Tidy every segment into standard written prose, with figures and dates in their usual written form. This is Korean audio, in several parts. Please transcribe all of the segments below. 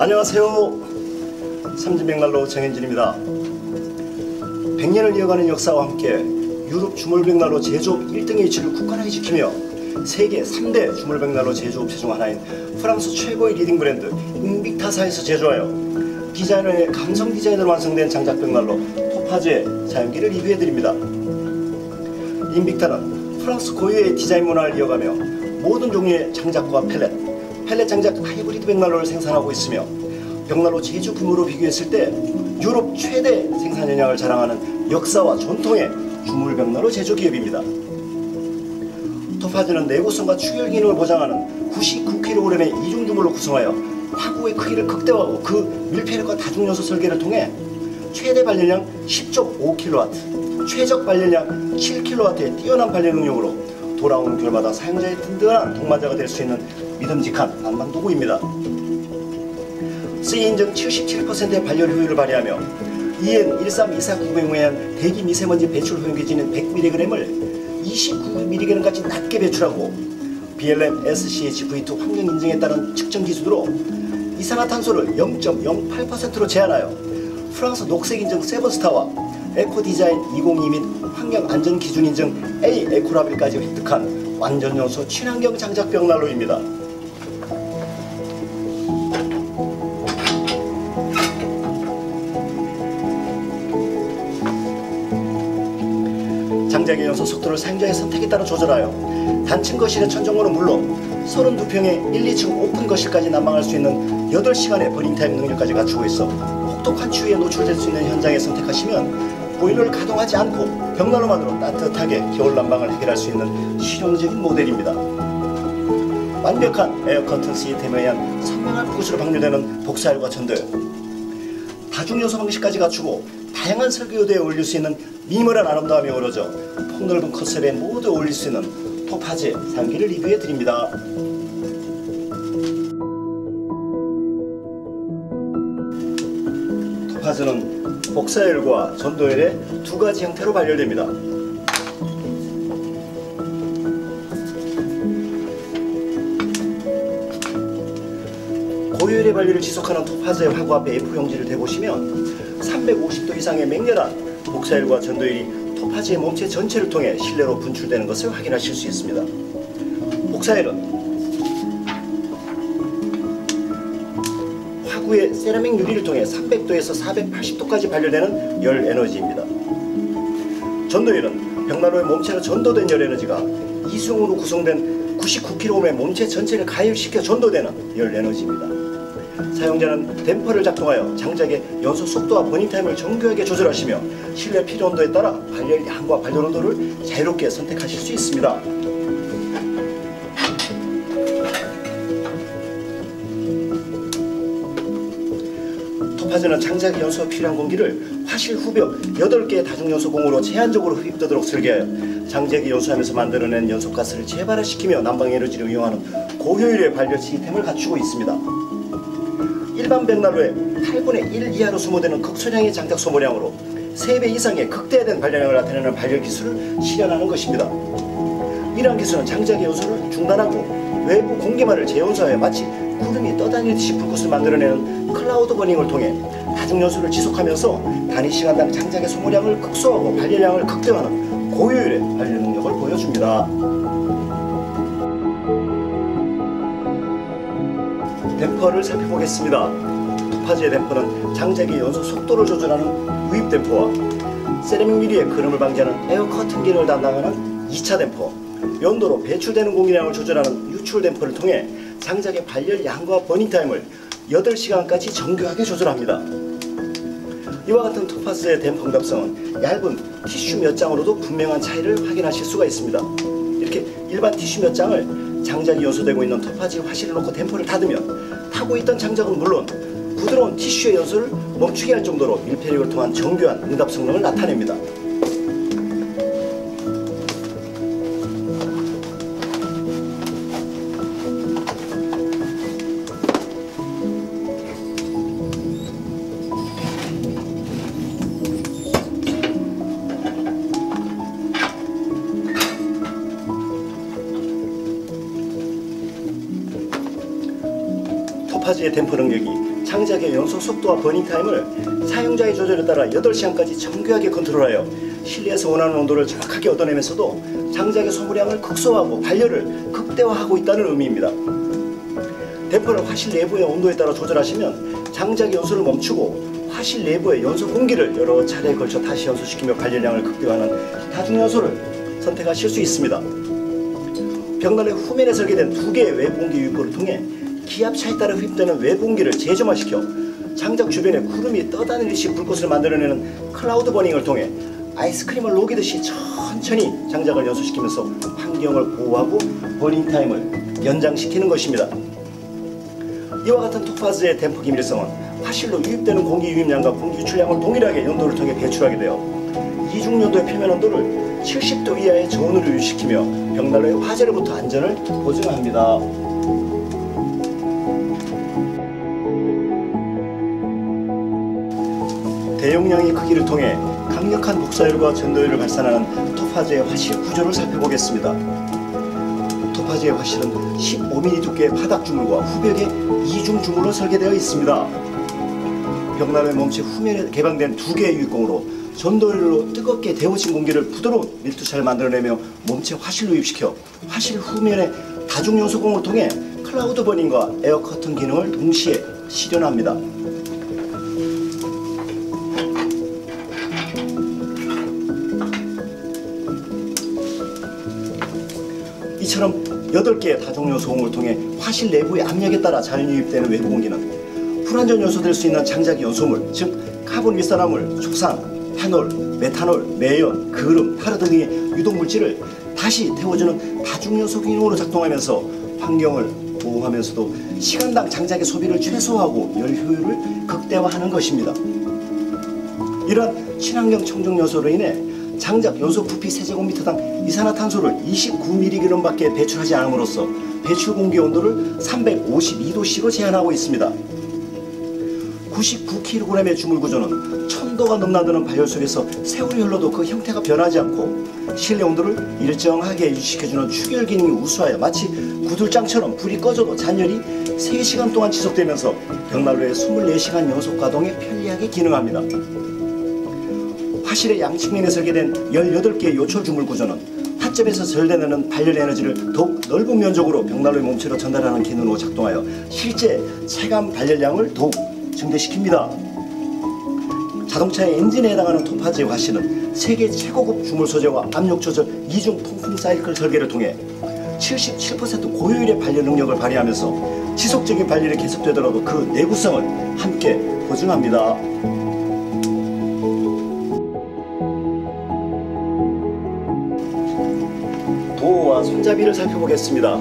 안녕하세요. 삼진백난로 정현진입니다. 100년을 이어가는 역사와 함께 유럽 주물백난로 제조업 1등의 위치를 굳건하게 지키며 세계 3대 주물백난로 제조업체 중 하나인 프랑스 최고의 리딩 브랜드 인빅타사에서 제조하여 디자이너의 감성 디자인으로 완성된 장작백난로 토파즈의 사용기를 리뷰해드립니다. 인빅타는 프랑스 고유의 디자인 문화를 이어가며 모든 종류의 장작과 펠렛 장작 하이브리드 백난로를 생산하고 있으며 벽난로 제조 규모로 비교했을 때 유럽 최대 생산 현황을 자랑하는 역사와 전통의 주물백난로 제조 기업입니다. 토파즈는 내구성과 추결 기능을 보장하는 99kg의 이중 주물로 구성하여 화구의 크기를 극대화하고 그 밀폐력과 다중요소 설계를 통해 최대 발열량 10.5kW, 최적 발열량 7kW의 뛰어난 발열 능력으로 돌아오는 결마다 사용자의 든든한 동반자가 될 수 있는 믿음직한 난방 도구입니다. CE 인증 77%의 발열 효율을 발휘하며 EN 13249에 의한 대기 미세먼지 배출 효용기 지닌 100mg을 29mg까지 낮게 배출하고 BLM SCHV2 환경 인증에 따른 측정 기준으로 이산화탄소를 0.08%로 제한하여 프랑스 녹색 인증 세버스타와 에코디자인 2022 및 환경안전기준 인증 A 에코라벨까지 획득한 완전연소 친환경 장작벽난로입니다. 장작의 연소 속도를 사용자의 선택에 따라 조절하여 단층 거실의 천정고는 물론 32평의 1, 2층 오픈 거실까지 난방할 수 있는 8시간의 버닝타임 능력까지 갖추고 있어 혹독한 추위에 노출될 수 있는 현장에 선택하시면 보일러를 가동하지 않고 벽난로만으로 따뜻하게 겨울 난방을 해결할 수 있는 실용적인 모델입니다. 완벽한 에어커튼 시스템에 의한 선명한 붓으로 방류되는 복사열과 전도열, 다중요소 방식까지 갖추고 다양한 설계 요소에 어울릴 수 있는 미모란 아름다움이 어우러져 폭넓은 컨셉에 모두 어울릴 수 있는 토파즈 사용기를 리뷰해 드립니다. 토파즈는 복사열과 전도열의 두 가지 형태로 발열됩니다. 고열의 발열을 지속하는 토파즈의 화구 앞에 F 형지를 대보시면 350도 이상의 맹렬한 복사열과 전도열이 토파즈의 몸체 전체를 통해 실내로 분출되는 것을 확인하실 수 있습니다. 복사열은 화구의 세라믹 유리를 통해 300도에서 480도까지 발열되는 열 에너지입니다. 전도열은 벽난로의 몸체로 전도된 열 에너지가 이중으로 구성된 99kg의 몸체 전체를 가열시켜 전도되는 열 에너지입니다. 사용자는 댐퍼를 작동하여 장작의 연소 속도와 버닝타임을 정교하게 조절하시며 실내 필요 온도에 따라 발열 양과 발열 온도를 자유롭게 선택하실 수 있습니다. 토파즈는 장작의 연소에 필요한 공기를 화실 후벽 8개의 다중연소 공으로 제한적으로 흡입되도록 설계하여 장작이 연소하면서 만들어낸 연소가스를 재발화시키며 난방 에너지를 이용하는 고효율의 발열 시스템을 갖추고 있습니다. 일반 백난로의 8분의 1 이하로 소모되는 극소량의 장작 소모량으로 3배 이상의 극대화된 발열량을 나타내는 발열 기술을 실현하는 것입니다. 이러한 기술은 장작의 연소를 중단하고 외부 공기만을 재연소하여 마치 구름이 떠다니듯이 불꽃을 만들어내는 클라우드 버닝을 통해 다중연소를 지속하면서 단위 시간당 장작의 소모량을 극소화하고 발열량을 극대화하는 고효율의 발열 능력을 보여줍니다. 댐퍼를 살펴보겠습니다. 토파즈의 댐퍼는 장작의 연소 속도를 조절하는 우입 댐퍼와 세라믹 유리의 그름을 방지하는 에어 커튼 기능을 담당하는 2차 댐퍼, 연도로 배출되는 공기량을 조절하는 유출 댐퍼를 통해 장작의 발열 양과 버닝타임을 8시간까지 정교하게 조절합니다. 이와 같은 토파즈의 댐퍼 응답성은 얇은 티슈 몇 장으로도 분명한 차이를 확인하실 수가 있습니다. 이렇게 일반 티슈 몇 장을 장작이 연소되고 있는 토파즈 화실을 놓고 댐퍼를 닫으면 타고 있던 장작은 물론 부드러운 티슈의 연소를 멈추게 할 정도로 밀폐력을 통한 정교한 응답 성능을 나타냅니다. 토파즈의 댐퍼 능력이 장작의 연소 속도와 버닝 타임을 사용자의 조절에 따라 8시간까지 정교하게 컨트롤하여 실내에서 원하는 온도를 정확하게 얻어내면서도 장작의 소모량을 극소화하고 발열을 극대화하고 있다는 의미입니다. 대포를 화실 내부의 온도에 따라 조절하시면 장작의 연소를 멈추고 화실 내부의 연소 공기를 여러 차례에 걸쳐 다시 연소시키며 발열량을 극대화하는 다중연소를 선택하실 수 있습니다. 벽난로의 후면에 설계된 2개의 외부 공기 유입구를 통해 기압 차에 따라 흡입되는 외부 공기를 재점화시켜 장작 주변에 구름이 떠다니듯이 불꽃을 만들어내는 클라우드 버닝을 통해 아이스크림을 녹이듯이 천천히 장작을 연소시키면서 환경을 보호하고 버닝 타임을 연장시키는 것입니다. 이와 같은 토파즈의 댐퍼 기밀성은 화실로 유입되는 공기 유입량과 공기 유출량을 동일하게 연도를 통해 배출하게 되어 이중연도의 표면 온도를 70도 이하의 저온으로 유지시키며 벽난로의 화재로부터 안전을 보증합니다. 대용량의 크기를 통해 강력한 복사열과 전도열을 발산하는 토파즈의 화실 구조를 살펴보겠습니다. 토파즈의 화실은 15mm 두께의 바닥 주물과 후벽에 이중 주물로 설계되어 있습니다. 벽난로의 몸체 후면에 개방된 2개의 유입공으로 전도열로 뜨겁게 데워진 공기를 부드러운 밀두차를 만들어내며 몸체 화실로 유입시켜 화실 후면에 다중연소공을 통해 클라우드 버닝과 에어 커튼 기능을 동시에 실현합니다. 이처럼 8개의 다중연소공을 통해 화실 내부의 압력에 따라 자연 유입되는 외부 공기는 불완전 연소될 수 있는 장작 연소물, 즉 카본 밀산화물, 초산, 페놀, 메탄올, 매연, 그름, 타르 등의 유독물질을 다시 태워주는 다중연소 기능으로 작동하면서 환경을 보호하면서도 시간당 장작의 소비를 최소화하고 열 효율을 극대화하는 것입니다. 이러한 친환경 청정 연소로 인해 장작 연소 부피 세제곱미터당 이산화탄소를 29mg밖에 배출하지 않음으로써 배출 공기 온도를 352도씨로 제한하고 있습니다. 99kg의 주물 구조는 1000도가 넘나드는 발열 속에서 세월이 흘러도 그 형태가 변하지 않고 실내 온도를 일정하게 유지시켜주는 추결 기능이 우수하여 마치 구들장처럼 불이 꺼져도 잔열이 3시간 동안 지속되면서 벽난로의 24시간 연속 가동에 편리하게 기능합니다. 화실의 양측면에 설계된 18개의 요철 주물 구조는 화점에서 절대내는 발열 에너지를 더욱 넓은 면적으로 벽난로의 몸체로 전달하는 기능으로 작동하여 실제 체감 발열량을 더욱 증대시킵니다. 자동차의 엔진에 해당하는 토파즈의 화실은 세계 최고급 주물 소재와 압력 조절 이중 통풍 사이클 설계를 통해 77% 고효율의 발열 능력을 발휘하면서 지속적인 발열이 계속되더라도 그 내구성을 함께 보증합니다. 도어와 손잡이를 살펴보겠습니다.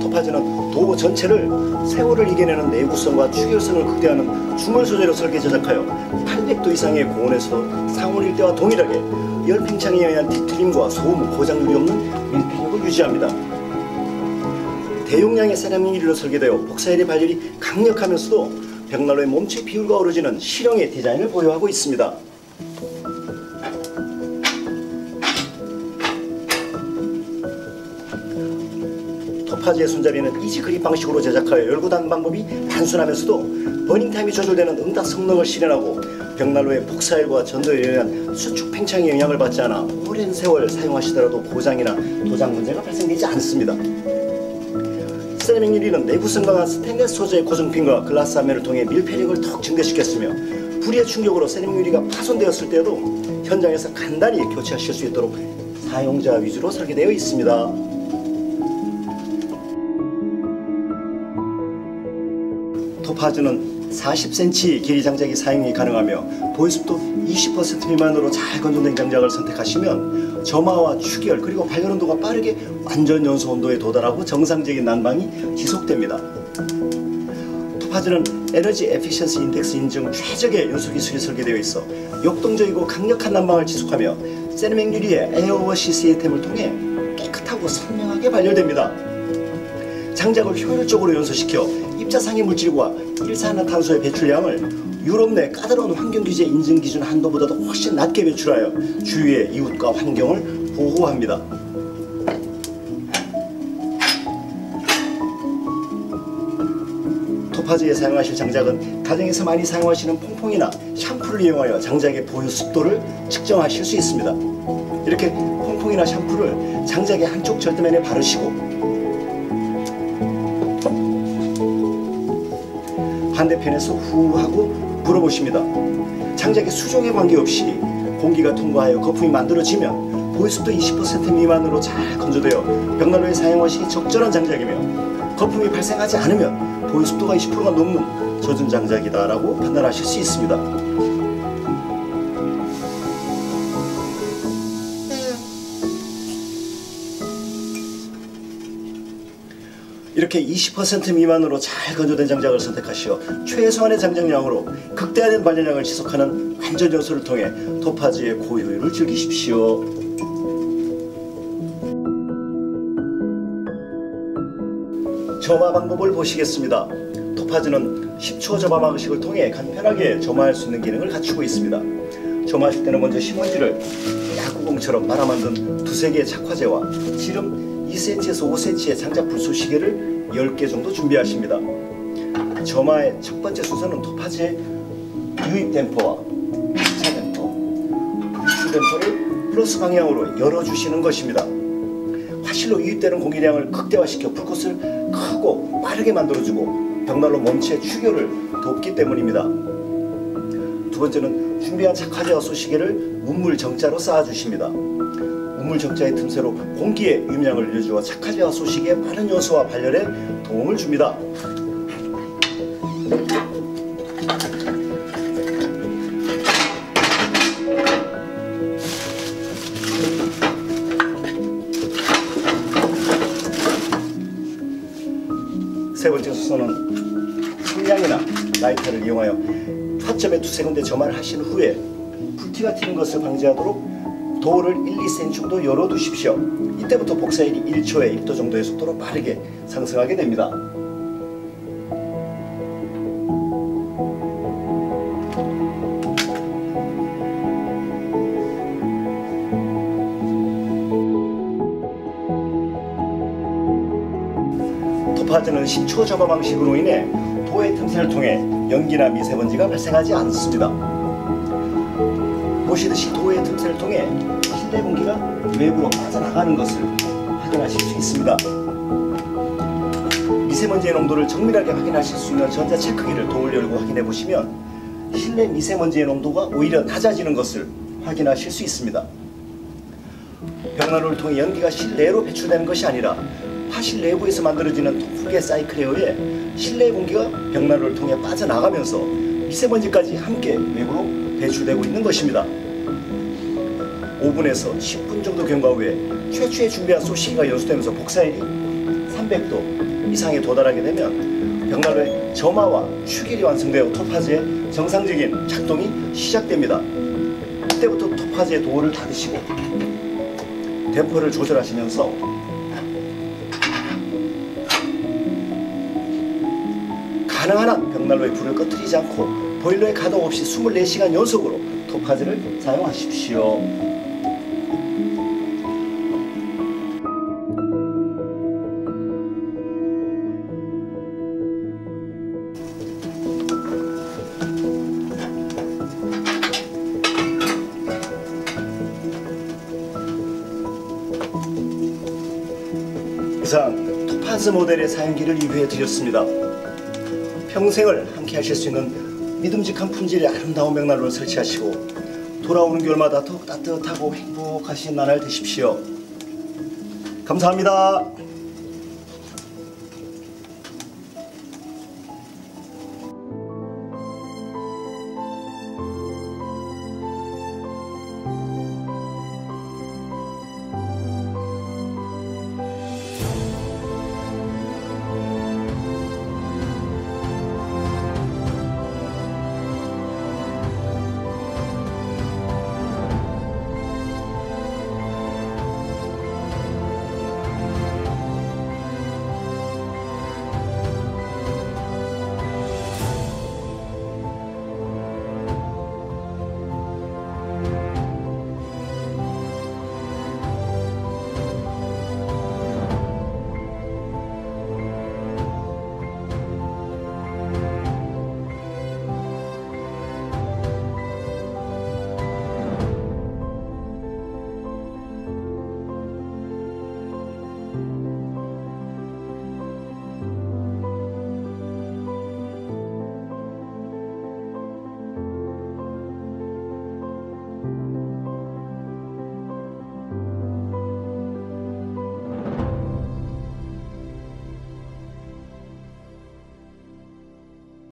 토파즈는 도어 전체를 세월을 이겨내는 내구성과 추결성을 극대화하는 주물 소재로 설계 제작하여 800도 이상의 고온에서도 상온 일대와 동일하게 열팽창에 의한 뒤틀림과 소음, 고장률이 없는 밀폐력을 유지합니다. 대용량의 세라믹 유리로 설계되어 복사열의 발열이 강력하면서도 벽난로의 몸체 비율과 어우러지는 실형의 디자인을 보유하고 있습니다. 토파즈의 손잡이는 이지 그립 방식으로 제작하여 열고 닫는 방법이 단순하면서도 버닝타임이 조절되는 응답 성능을 실현하고 벽난로의 폭사열과 전도열에 의한 수축 팽창의 영향을 받지 않아 오랜 세월 사용하시더라도 고장이나 도장 문제가 발생되지 않습니다. 세라믹 유리는 내구성 강한 스테인리스 소재의 고정핀과 글라스 앞면을 통해 밀폐력을 더욱 증대시켰으며 불의의 충격으로 세라믹 유리가 파손되었을 때에도 현장에서 간단히 교체하실 수 있도록 사용자 위주로 설계되어 있습니다. 토파즈는 40cm 길이 장작이 사용이 가능하며 보유습도 20% 미만으로 잘 건조된 장작을 선택하시면 점화와 추결 그리고 발열 온도가 빠르게 완전 연소 온도에 도달하고 정상적인 난방이 지속됩니다. 토파즈는 에너지 에피션시 인덱스 인증 최적의 연소 기술이 설계되어 있어 역동적이고 강력한 난방을 지속하며 세라믹 유리의 에어워시 시스템을 통해 깨끗하고 선명하게 발열됩니다. 장작을 효율적으로 연소시켜 입자상의 물질과 일산화탄소의 배출량을 유럽 내 까다로운 환경규제 인증기준 한도보다도 훨씬 낮게 배출하여 주위의 이웃과 환경을 보호합니다. 토파즈에 사용하실 장작은 가정에서 많이 사용하시는 퐁퐁이나 샴푸를 이용하여 장작의 보유 습도를 측정하실 수 있습니다. 이렇게 퐁퐁이나 샴푸를 장작의 한쪽 절대면에 바르시고 반대편에서 후 하고 불어보십니다. 장작의 수종에 관계없이 공기가 통과하여 거품이 만들어지면 보유습도 20% 미만으로 잘 건조되어 벽난로에 사용하시기 적절한 장작이며, 거품이 발생하지 않으면 보유습도가 20%가 넘는 젖은 장작이다 라고 판단하실 수 있습니다. 이렇게 20% 미만으로 잘 건조된 장작을 선택하시어 최소한의 장작량으로 극대화된 발열량을 지속하는 완전 연소를 통해 토파즈의 고효율을 즐기십시오. 점화 방법을 보시겠습니다. 토파즈는 10초 점화 방식을 통해 간편하게 점화할 수 있는 기능을 갖추고 있습니다. 점화하실 때는 먼저 신문지를 야구공처럼 말아 만든 두세 개의 착화제와 지름 2cm에서 5cm의 장작 불쏘시개를 10개 정도 준비하십니다. 점화의 첫 번째 순서는 토파즈의 유입 댐퍼와 차 댐퍼, 유출 댐퍼를 플러스 방향으로 열어주시는 것입니다. 화실로 유입되는 공기량을 극대화시켜 불꽃을 크고 빠르게 만들어주고 벽난로 몸체의 추결을 돕기 때문입니다. 두 번째는 준비한 착화제와 쏘시개를 운물 정자로 쌓아주십니다. 운물 정자의 틈새로 공기의 유입량을 늘려주어 착화제와 쏘시개의 빠른 연소와 발열에 도움을 줍니다. 세 번째 순서는 성냥이나 라이터를 이용하여 화점에 두세 군데 점화를 하신 후에 불티가 튀는 것을 방지하도록 도어를 1-2cm 정도 열어두십시오. 이때부터 복사율이 1초에 1도 정도의 속도로 빠르게 상승하게 됩니다. 토파즈는 10초 점화 방식으로 인해 도어의 틈새를 통해 연기나 미세먼지가 발생하지 않습니다. 보시듯이 도어의 틈새를 통해 실내 공기가 외부로 빠져나가는 것을 확인하실 수 있습니다. 미세먼지의 농도를 정밀하게 확인하실 수 있는 전자 체크기를 도어를 열고 확인해 보시면 실내 미세먼지의 농도가 오히려 낮아지는 것을 확인하실 수 있습니다. 벽난로를 통해 연기가 실내로 배출되는 것이 아니라 화실 내부에서 만들어지는 폭풍의 사이클에 의해 실내 공기가 벽난로를 통해 빠져나가면서 미세먼지까지 함께 외부로 배출되고 있는 것입니다. 5분에서 10분 정도 경과 후에 최초에 준비한 쏘시개가 연소되면서 복사율이 300도 이상에 도달하게 되면 벽난로의 점화와 추결이 완성되어 토파즈의 정상적인 작동이 시작됩니다. 이때부터 토파즈의 도어를 닫으시고 댐퍼를 조절하시면서 가능한 한 벽난로의 불을 꺼뜨리지 않고 보일러에 가동 없이 24시간 연속으로 토파즈를 사용하십시오. 이상 토파즈 모델의 사용기를 리뷰해 드렸습니다. 평생을 함께 하실 수 있는 믿음직한 품질의 아름다운 벽난로를 설치하시고 돌아오는 겨울마다 더욱 따뜻하고 행복하신 나날 되십시오. 감사합니다.